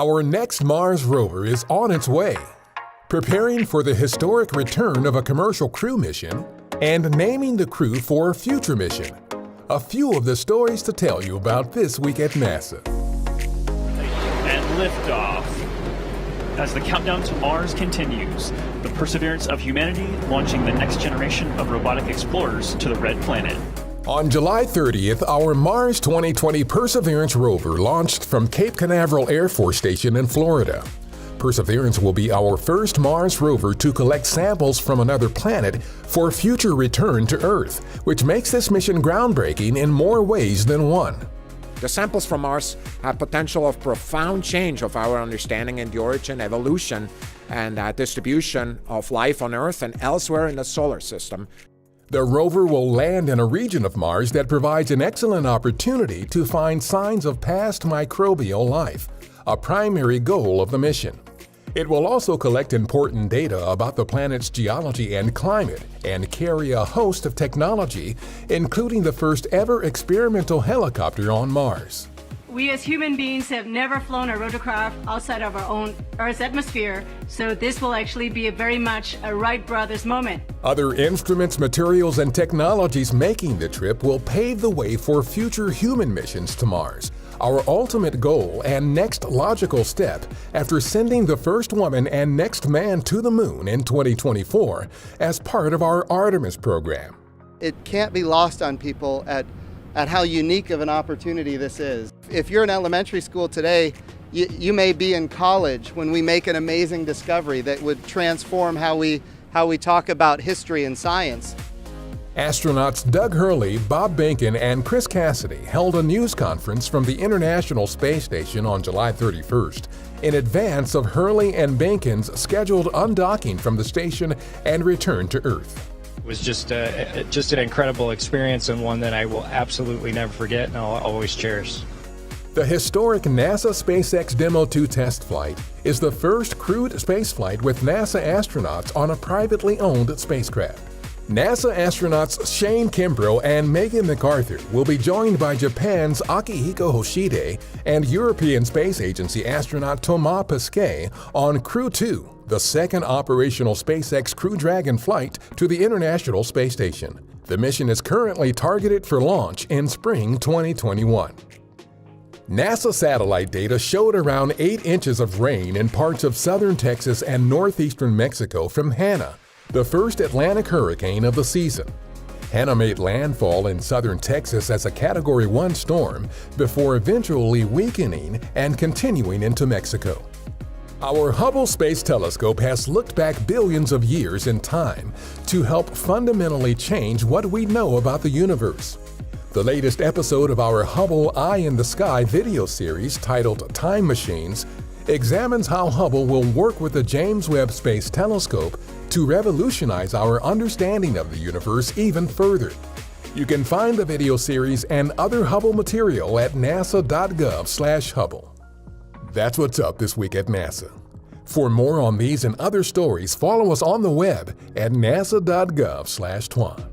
Our next Mars rover is on its way, preparing for the historic return of a commercial crew mission and naming the crew for a future mission. A few of the stories to tell you about this week at NASA. And liftoff. As the countdown to Mars continues, the perseverance of humanity launching the next generation of robotic explorers to the Red Planet. On July 30th, our Mars 2020 Perseverance rover launched from Cape Canaveral Air Force Station in Florida. Perseverance will be our first Mars rover to collect samples from another planet for future return to Earth, which makes this mission groundbreaking in more ways than one. The samples from Mars have potential of profound change of our understanding in the origin, evolution, and distribution of life on Earth and elsewhere in the solar system. The rover will land in a region of Mars that provides an excellent opportunity to find signs of past microbial life, a primary goal of the mission. It will also collect important data about the planet's geology and climate and carry a host of technology, including the first ever experimental helicopter on Mars. We as human beings have never flown a rotorcraft outside of our own Earth's atmosphere, so this will actually be very much a Wright brothers moment. Other instruments, materials, and technologies making the trip will pave the way for future human missions to Mars, our ultimate goal and next logical step after sending the first woman and next man to the moon in 2024 as part of our Artemis program. It can't be lost on people at how unique of an opportunity this is. If you're in elementary school today, you may be in college when we make an amazing discovery that would transform how we talk about history and science. Astronauts Doug Hurley, Bob Behnken, and Chris Cassidy held a news conference from the International Space Station on July 31st in advance of Hurley and Behnken's scheduled undocking from the station and return to Earth. It was just an incredible experience and one that I will absolutely never forget and I'll always cherish. The historic NASA SpaceX Demo 2 test flight is the first crewed spaceflight with NASA astronauts on a privately owned spacecraft. NASA astronauts Shane Kimbrough and Megan MacArthur will be joined by Japan's Akihiko Hoshide and European Space Agency astronaut Thomas Pesquet on Crew 2, the second operational SpaceX Crew Dragon flight to the International Space Station. The mission is currently targeted for launch in spring 2021. NASA satellite data showed around 8 inches of rain in parts of southern Texas and northeastern Mexico from Hanna, the first Atlantic hurricane of the season. Hanna made landfall in southern Texas as a Category 1 storm before eventually weakening and continuing into Mexico. Our Hubble Space Telescope has looked back billions of years in time to help fundamentally change what we know about the universe. The latest episode of our Hubble Eye in the Sky video series, titled Time Machines, examines how Hubble will work with the James Webb Space Telescope to revolutionize our understanding of the universe even further. You can find the video series and other Hubble material at nasa.gov/Hubble. That's what's up this week at NASA. For more on these and other stories, follow us on the web at nasa.gov/Twan.